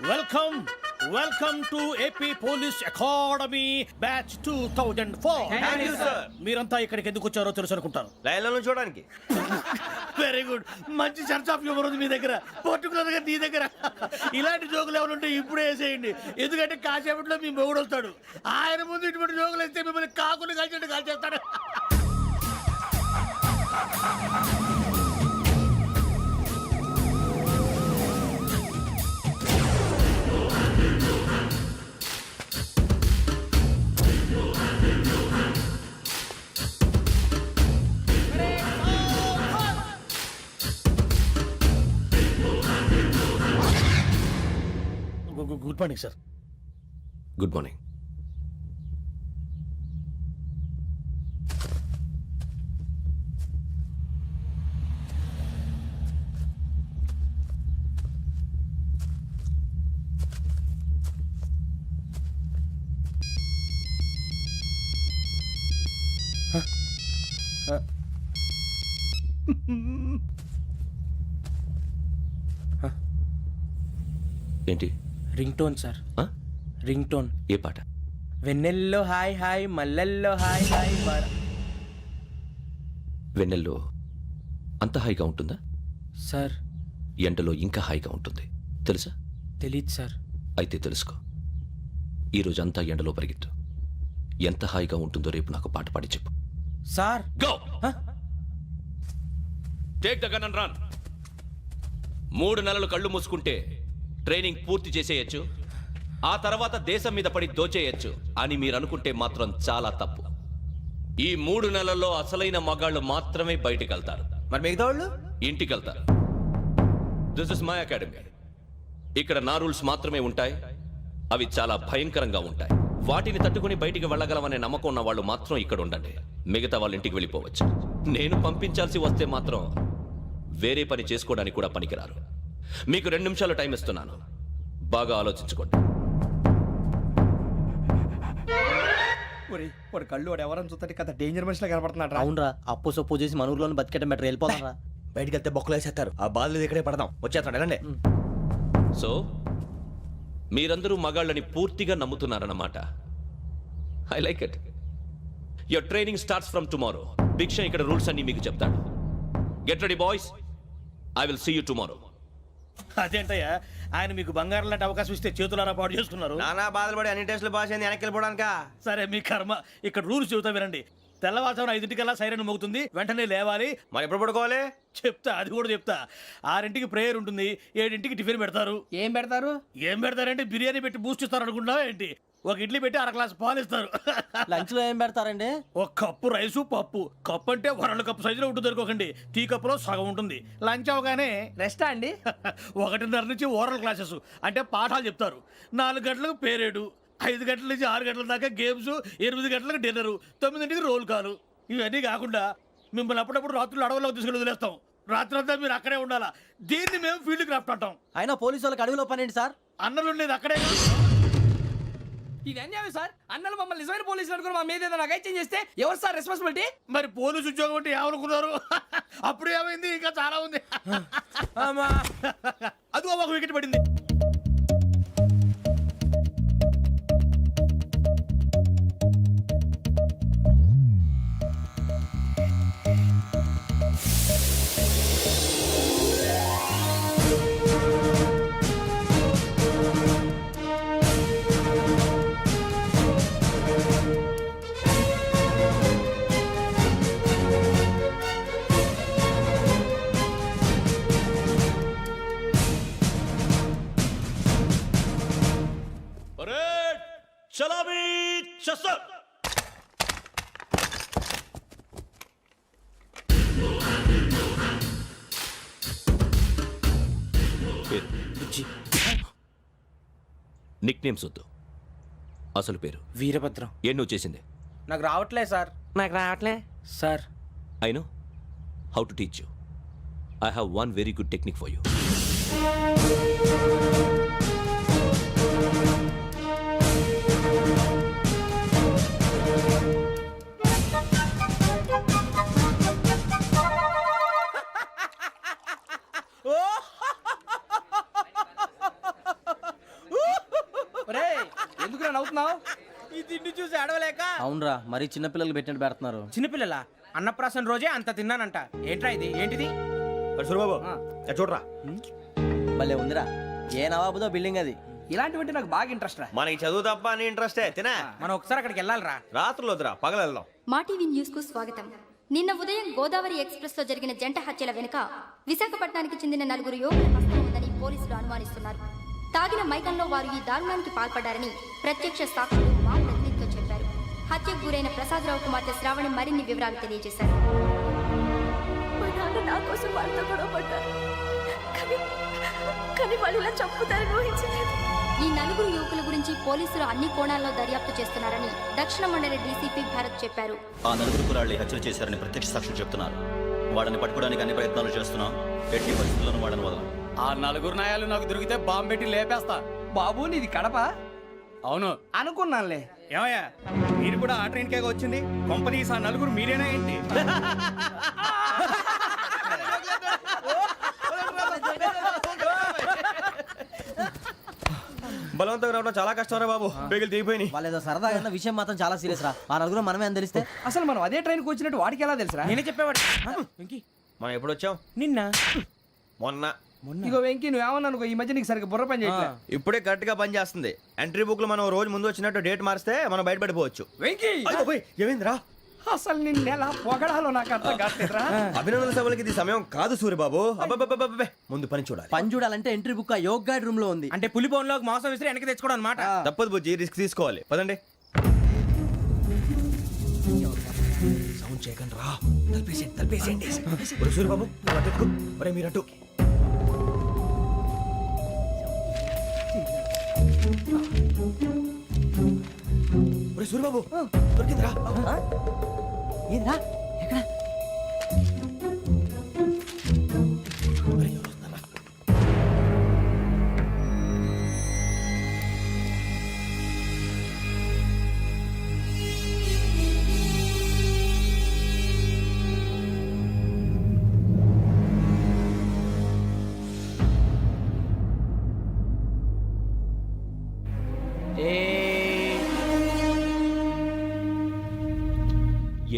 Welcome welcome to AP police academy batch 2004. మీరంతా ఇక్కడికి ఎందుకు వచ్చారో తెలుసు అనుకుంటాను. లైన్లో చూడడానికి. వెరీ గుడ్, మంచి చర్చ్ ఆఫ్ హ్యూమర్ ఉంది మీ దగ్గర, పర్టికులర్ గా నీ దగ్గర. ఇలాంటి జోకులు ఏమైనా ఉంటే ఇప్పుడే వేసేయండి, ఎందుకంటే కాసేపట్లో మీ మొగుడు వస్తాడు. ఆయన ముందు ఇటువంటి జోకులు వేస్తే మిమ్మల్ని కాకుండా కాల్చేట్టు కాల్చేస్తాడు. Good morning sir. Good morning. ఏంటి? Ring tone sir. Ring tone. ఏ పాట? వెన్నెల్లో హాయ్ హాయ్ మల్లెల్లో హాయ్ హాయ్. వెన్నెల్లో అంత హాయిగా ఉంటుందా సార్? ఎండలో ఇంకా హాయిగా ఉంటుంది తెలుసా? తెలీదు సార్. అయితే తెలుసుకో, ఈరోజు అంతా ఎండలో పరిగెత్తు. ఎంత హాయిగా ఉంటుందో రేపు నాకు పాట పాడి చెప్పు. Sir go take the gun and run. 3 నెలలు కళ్ళు మూసుకుంటే ట్రైనింగ్ పూర్తి చేసేయచ్చు, ఆ తర్వాత దేశం మీద పడి దోచేయచ్చు అని మీరు అనుకుంటే మాత్రం చాలా తప్పు. ఈ 3 నెలల్లో అసలైన మగాళ్ళు మాత్రమే బయటికి వెళ్తారు. మరి మిగతా వాళ్ళు ఇంటికి వెళ్తారు. This is my academy. ఇక్కడ నా రూల్స్ మాత్రమే ఉంటాయి, అవి చాలా భయంకరంగా ఉంటాయి. వాటిని తట్టుకుని బయటికి వెళ్ళగలమనే నమ్మకం ఉన్న వాళ్ళు మాత్రం ఇక్కడ ఉండండి, మిగతా వాళ్ళు ఇంటికి వెళ్ళిపోవచ్చు. నేను పంపించాల్సి వస్తే మాత్రం వేరే పని చేసుకోవడానికి కూడా పనికిరారు. మీకు 2 నిమిషాలు టైం ఇస్తున్నాను, బాగా ఆలోచించుకోండి. వాడు కళ్ళు వాడు ఎవరైనా చూస్తే కదా డేంజర్ మనిషిలో కనపడుతున్నాడు. అవునరా, అప్పు సొప్పు చేసి మన ఊర్లో బతికేయడం బెటర్. వెళ్ళిపోతారా? బయటికి వెళ్తే బొక్కలు వేసేస్తారు. ఆ బాధలు ఇక్కడే పడదాం. వచ్చేస్తాడు వెళ్ళండి. సో మీరందరూ మగాళ్ళని పూర్తిగా నమ్ముతున్నారన్నమాట. I like it. Your training starts from tomorrow. భిక్ష ఇక్కడ రూల్స్ అన్ని మీకు చెప్తాడు. Get ready boys, I will see you tomorrow. అదేంటయ్యా, ఆయన మీకు బంగారం లాంటి అవకాశం ఇస్తే చేతులారా పాటు చేసుకున్నారు. నానా బాధలు పడి అన్ని టెస్టులు పాస్ అయింది, వెనక్కి వెళ్ళిపోవడానికా? సరే మీ కర్మ. ఇక్కడ రూల్స్ చెబుతా వినండి. తెల్లవారుజామున 5 సైరన్ మోగుతుంది, వెంటనే లేవాలి. మరి ఎప్పుడు పడుకోవాలి? చెప్తా, అది కూడా చెప్తా. 6 ప్రేయర్ ఉంటుంది, 7 టిఫిన్ పెడతారు. ఏం పెడతారు? ఏం పెడతారంటే బిర్యానీ పెట్టి బూస్ట్ ఇస్తారు అనుకుంటున్నావా ఏంటి? ఒక ఇడ్లీ పెట్టి 1 గ్లాస్ పాలు ఇస్తారు. లంచ్ లో ఏం పెడతారండి? ఒక కప్పు రైసు పప్పు. కప్పు అంటే 1 కప్పు సైజులో ఉంటుంది అనుకోకండి, టీ కప్పులో సగం ఉంటుంది. లంచ్ అవగానే రెస్టా అండి? 1:30 నుంచి ఓరల్ క్లాసెస్ అంటే పాఠాలు చెప్తారు. 4 గంటలకు పేరేడు, 5 గంటల నుంచి 6 గంటల దాకా గేమ్స్, 8 గంటలకు డిన్నరు, 9ంటికి రోల్ కాలు. ఇవన్నీ కాకుండా మిమ్మల్ని అప్పుడప్పుడు రాత్రులు అడవుల్లో తీసుకెళ్ళి వదిలేస్తాం. రాత్రి అంతా మీరు అక్కడే ఉండాలా. దీన్ని మేము ఫీల్డ్ క్రాఫ్ట్ అంటాం. అయినా పోలీసు వాళ్ళకి అడవిలో పని ఏంటి సార్? అన్నలు ఉండేది అక్కడే. ఇది అన్యాయం సార్. అన్నలు మమ్మల్ని నిజమైన పోలీసులు అనుకుని మా మీద ఏదైనా నగైత్యం చేస్తే ఎవరు సార్ రెస్పాన్సిబిలిటీ? మరి పోలీసు ఉద్యోగం అంటే ఏమనుకున్నారు? అప్పుడు ఏమైంది, ఇంకా చాలా ఉంది. అది ఒక వికెట్ పడింది. చలామీ చసర్. నిక్ నేమ్స్ వద్దు, అసలు పేరు. వీరభద్రం. ఏం నువ్వు చేసింది? నాకు రావట్లే సార్. నాకు రావట్లే sir. I know how to teach you. I have one very good technique for you. నవ్వుతున్నావు? ఈ తిండి చూసి అడవలేక. అవునరా, మరి చిన్నపిల్లలు పెట్టినట్టు పెడుతున్నారు. చిన్నపిల్లల అన్నప్రాసన రోజే అంత తిన్నానంట. ఏంట్రా ఇది? ఏంటిది? సూరిబాబు చూడరా, భలే ఉందిరా. ఏ నవాబుదో బిల్డింగ్ అది. ఇలాంటివంటే నాకు బాగా ఇంట్రెస్ట్ రా. మనకి చదువు తప్ప అని ఇంట్రెస్టే తినా. మనం ఒకసారి అక్కడికి వెళ్ళాలిరా. రాత్రులు వద్దురా, పగలు వెళ్దాం. మా టీవీ న్యూస్ కు స్వాగతం. నిన్న ఉదయం గోదావరి ఎక్స్ప్రెస్ లో జరిగిన జంట హత్యల వెనుక విశాఖపట్నానికి చెందిన 4 యువకుల హస్తం ఉందని పోలీసులు అనుమానిస్తున్నారు. తాగిన మైకంలో వారు ఈ దారుణానికి పాల్పడ్డారని ప్రత్యక్ష సాక్షులు మా ప్రతినిధితో చెప్పారు. హత్యకు గురైన ప్రసాదరావు కుమార్తె శ్రావణి మరిన్ని వివరాలు తెలియజేశారు. మా నాన్న నా కోసం వాళ్ళతో గొడవ పడ్డారు, కానీ వాళ్ళు ఇలా చంపుతారని ఊహించలేదు. ఈ 4 యువకుల గురించి పోలీసులు అన్ని కోణాల్లో దర్యాప్తు చేస్తున్నారని దక్షిణ మండలి డీసీపీ భరత్ చెప్పారు. ఆ 4 కురాళ్ళు హత్యలు చేశారని ప్రత్యక్ష సాక్షులు చెప్తున్నారు. వాళ్ళని పట్టుకోవడానికి అన్ని ప్రయత్నాలు చేస్తున్నాం. ఎట్టి పరిస్థితుల్లోనూ వాళ్ళని వదలం. ఆ 4 నాయాలు నాకు దొరికితే బాంబు పెట్టి లేపేస్తా. బాబు నీది కడప? అవును అనుకున్నానులే. ఏమయ్యా, మీరు కూడా ఆ ట్రైన్ కేగా వచ్చింది? కంపెనీస్ ఆ 4 మీరేనా ఏంటి? బలవంతంగా రావడం చాలా కష్టం రా బాబు, బేగులు దిగిపోయినాయి. వాళ్ళేదో సరదాగా అన్న విషయం మాత్రం చాలా సీరియస్ రా. ఆ నలుగురు మనమే అని తెలిస్తే. అసలు మనం అదే ట్రైన్కి వచ్చినట్టు వాడికి ఎలా తెలుసురా? నేనే చెప్పేవాడు. వెంకీ, మనం ఎప్పుడు వచ్చాం? నిన్న మొన్న. ఇగో వెంకీ నువ్వేమన్నా అనుకో, ఈ మధ్య నీకు సరిగ్గా బుర్ర పని చేయట్లే. ఇప్పుడే కరెక్ట్ గా పని చేస్తుంది. ఎంట్రీ బుక్ లో మనం రోజు ముందు వచ్చినట్టు డేట్ మారిస్తే మనం బయటపడిపోవచ్చు. వెంకీ ఏమైందిరా? అసలు నిన్న ఎలా పొగడాలో నాకు అర్థం కావట్లేదురా. అభినందన సభలకి ఇది సమయం కాదు సూరిబాబు. అబ్బబ్బబ్బబ్బబ్బే, ముందు పని చూడాలి. పని చూడాలంటే ఎంట్రీ బుక్ ఆ యోగ్ గైడ్ రూమ్ లో ఉంది. అంటే పులి బోన్లోకి మాంసం విసిరి వెనక్కి తెచ్చుకోవడం అనమాట. తప్పదు బుజ్జి, రిస్క్ తీసుకోవాలి. పదండి. సౌండ్ చేయకండి రా. తలపేసేయండి. ఒరే సూరిబాబు, నువ్వు అటు ఎక్కు. ఒరే మీరు అటు. ఒరే సూరిబాబు, దొరికిందిరా. ఏంద్రా ఎక్కడ? ఒరే, ఎవరు వస్తున్నారా?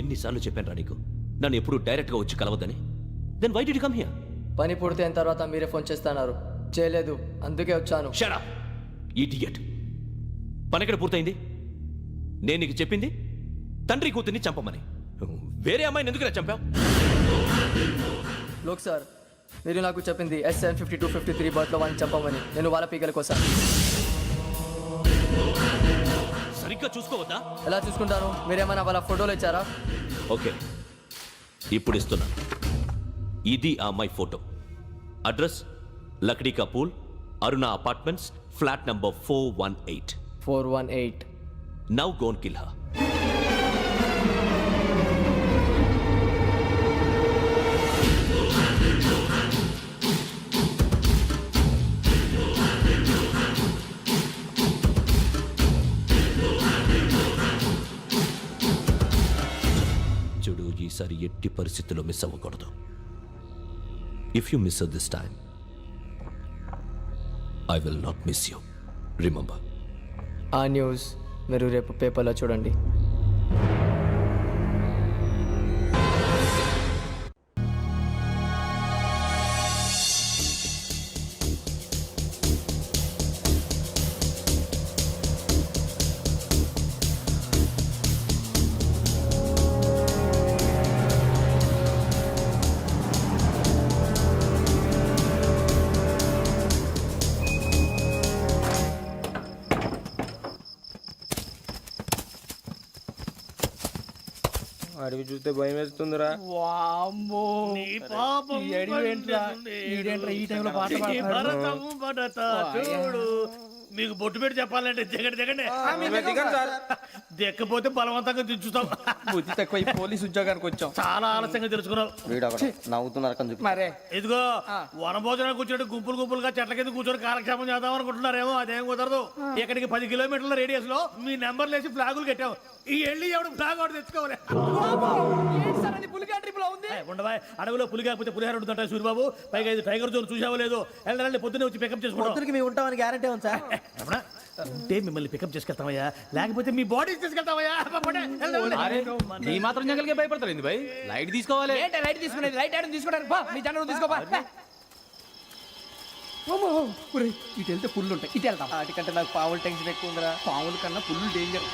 ఎన్నిసార్లు చెప్పాను రా నీకు, నన్ను ఎప్పుడు డైరెక్ట్ గా వచ్చి కలవద్దని. Then why did you come here? పని పూర్తయిన తర్వాత మీరే ఫోన్ చేస్తున్నారు. చేయలేదు, అందుకే వచ్చాను. Shut up idiot. పని ఎక్కడ పూర్తయింది? నేను నీకు చెప్పింది తండ్రి కూతుర్ని చంపమని. వేరే అమ్మాయిని ఎందుకురా చంపావు? లోక్ సార్, మీరు నాకు చెప్పింది SN5253 బర్త్లో వాళ్ళని చంపమని. నేను వాళ్ళ పీకల కోసం. సరిగ్గా చూసుకోవద్దా? ఎలా చూసుకుంటాను? మీరేమైనా వాళ్ళ ఫోటోలు ఇచ్చారా? ఓకే, ఇప్పుడు ఇస్తున్నాను. ఇది ఆ అమ్మాయి ఫోటో. అడ్రస్ లక్డీ కా pool, Aruna apartments, flat number 418. 418. Now go and kill her. చూడు, ఈసారి ఎట్టి పరిస్థితుల్లో మిస్ అవ్వకూడదు. If you miss this time, I will not miss you. Remember. ఆ న్యూస్ మీరు రేపు పేపర్లో చూడండి. అడవి చూస్తే భయం వేస్తుందిరా. వామ్మో, నీ పాపం ఈ అడివేంట్రా? ఈడేంట్రా ఈ టైంలో పాట పాడుతున్నాడు? భరతము భరత చూడు. మీకు బొట్టు పెట్టి చెప్పాలంటే దిగండి. దిక్కపోతే బలవంతంగా దించుతాం. బుద్ధి తక్కువ, ఈ పోలీస్ ఉద్యోగానికి వచ్చాం. చాలా ఆలస్యంగా తెలుసుకున్నావు. వీడు అక్కడ నవ్వుతున్నారు కని చెప్పి. మరే ఇదిగో వనభోజనానికి కూర్చోటి గుంపులుగా చెట్ల కింద కూర్చొని కాలక్షేపం చేద్దాం అనుకుంటున్నారేమో. అదేం కుదరదు. ఇక్కడికి 10 కిలోమీటర్ల రేడియస్ లో మీ నెంబర్లు వేసి ఫ్లాగులు కట్టాం. ఈ వెళ్ళి ఎవడు ఫ్లాగ్ ఒకటి తెచ్చుకోవాలి. ఏంటి సార్ అది పులిగా ట్రిప్ లో ఉంది? ఉండవా, అడవిలో పులి కాకపోతే పులిహార ఉంటుంటాయి సూరిబాబు. పైగా ఇది టైగర్ జోన్ చూసావో లేదో. వెళ్ళండి, పొద్దున్నే వచ్చి పికప్ చేసుకుంటాం. పొద్దునకి మేము ఉంటామని గ్యారంటీ ఉంది సార్. ఉంటే మిమ్మల్ని పికప్ చేసుకెళ్తామయ్యా, లేకపోతే మీ బాడీ తీసుకెళ్తామయ్యా. నీ మాత్రం జంగల్కే భయపడతారు ఏంది భయ్? లైట్ తీసుకోవాలి. ఏంటి లైట్ తీసుకునేది? లైట్ ఆడని తీసుకోవడానికి బా, మీ జనం తీసుకోబా. ఇటు వెళ్తే పుల్లు ఉంటాయి, ఇటు వెళ్తాం. వాటికంటే నాకు పావులు టెన్షన్ ఎక్కువ ఉందిరా. పాముల కన్నా పుల్లు డేంజర్.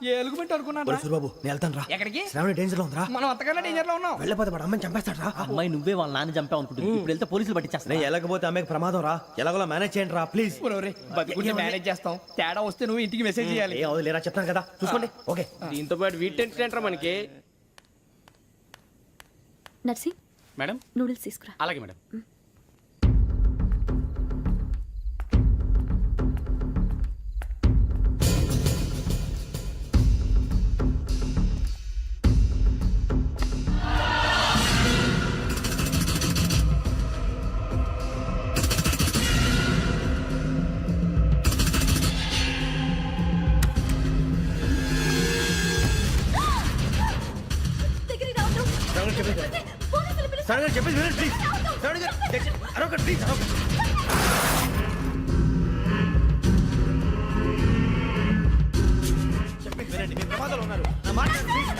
ఏ ఎలుగుబెట్టి అనుకున్నాను రా. సూరిబాబు నేను వెళ్తాను రా. ఎక్కడికి? శ్రావణి డేంజర్ లో ఉందిరా. మనం అంతకన్నా డేంజర్ లో ఉన్నాం. వెళ్ళపోతే వాడు అమ్మని చంపేస్తాడు రా. అమ్మాయి నువ్వే వాళ్ళ నాన్న చంపావు అనుకుంటుంది. ఇప్పుడు వెళ్తే పోలీసులు పట్టించేస్తా. నేను వెళ్ళకపోతే అమ్మాయికి ప్రమాదం రా. ఎలాగోలా మేనేజ్ చేయండి రా ప్లీజ్. బతుకుంటే మేనేజ్ చేస్తాం. తేడా వస్తే నువ్వు ఇంటికి మెసేజ్ చేయాలి. ఏ అవదు లేరా చెప్తాను కదా, చూసుకోండి. ఓకే దీంతో పాటు వీటి టెన్షన్ ఏంట్రా మనకి? నర్సి మేడం నూడిల్స్ తీసుకురా. అలాగే మేడం. సడన్గా చెప్పేసి వినండి ప్లీజ్. సడన్గా అరొక ప్లీజ్ చెప్పేసి వినండి, మీరు ప్రమాదాలు ఉన్నారు. నా మాట ప్లీజ్.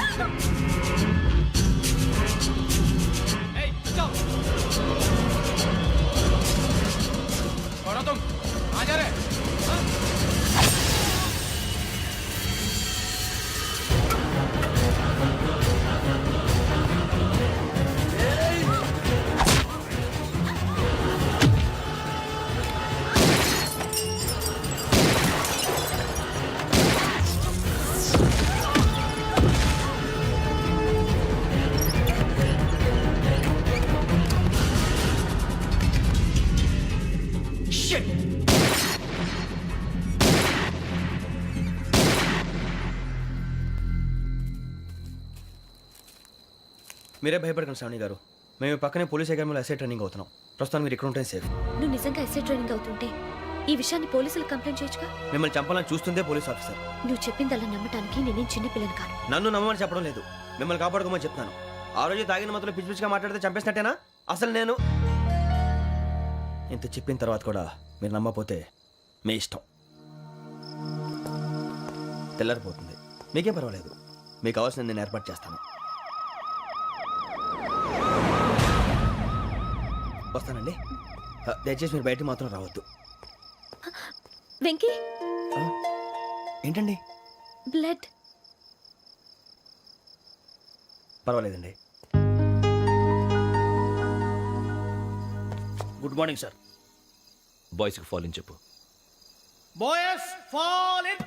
మీరే భయపడకండి శ్రావణి గారు. మేము పక్కనే పోలీస్ అకాడమీలో ఎస్ఐ ట్రైనింగ్ అవుతున్నాం. ప్రస్తుతం మీరు ఇక్కడ ఉంటే సేఫ్. నువ్వు నిజంగా ఎస్ఐ ట్రైనింగ్ అవుతుంటే ఈ విషయాన్ని పోలీసులకు కంప్లైంట్ చేయొచ్చుగా. మిమ్మల్ని చంపాలని చూస్తుందే పోలీస్ ఆఫీసర్. నువ్వు చెప్పిందల్లా నమ్మటానికి నేనేం చిన్న పిల్లని కాను. నన్ను నమ్మమని చెప్పడం లేదు, మిమ్మల్ని కాపాడుకోమని చెప్తాను. ఆ రోజు తాగిన మత్తులో పిచ్చి పిచ్చిగా మాట్లాడితే చంపేసినట్టేనా? అసలు నేను ఇంత చెప్పిన తర్వాత కూడా మీరు నమ్మపోతే మీ ఇష్టం. తెల్లారిపోతుంది, మీకే పర్వాలేదు. మీకు కావాల్సింది నేను ఏర్పాటు చేస్తాను. వస్తానండి. దయచేసి మీరు బయట మాత్రం రావద్దు. వెంకీ ఏంటండి? బ్లడ్. పర్వాలేదండి. Good morning sir. బాయ్స్కి ఫాల్ ఇన్ చెప్పు. Boys fall in.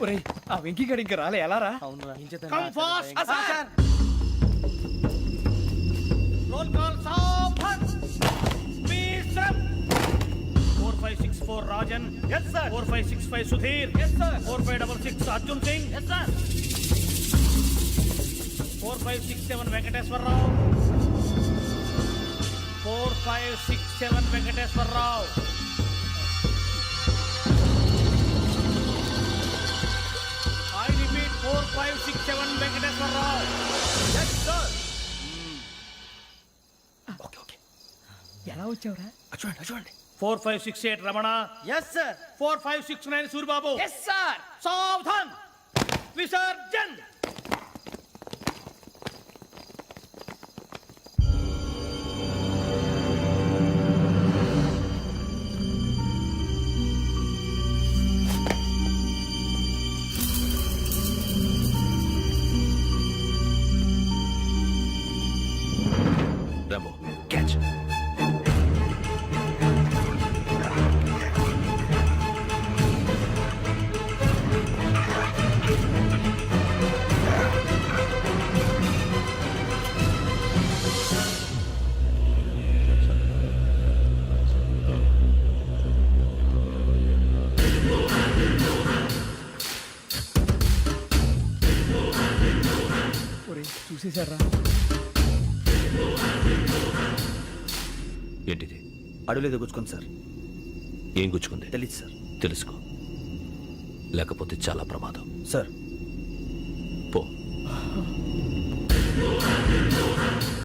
ఒరేయ్, ఆ వెంకీ గడి ఇంకా రాలే, ఎలా రా? Come fast sir. Roll call సావధాన్. విశ్రమ్. 4564 Rajan. yes sir. 4565 Sudheer. yes sir. 4566 Arjun Singh. yes sir. 4567 Venkateswararao. 4567 Venkateswararao. I repeat 4567 Venkateswararao. yes sir. Okay okay, ఎలా వచ్చావురా? చూడండి చూడండి. 4568 Ramana. Yes sir. 4569 Suribabu. Yes sir. సావధాన్. విసర్జన్. Rambo catch. ఒరేయ్, చూసేశారా? ఏంటిది? అడవిలో గుచ్చుకోండి సార్. ఏం గుచ్చుకుంది? తెలీదు సార్. తెలుసుకో, లేకపోతే చాలా ప్రమాదం. సార్ పో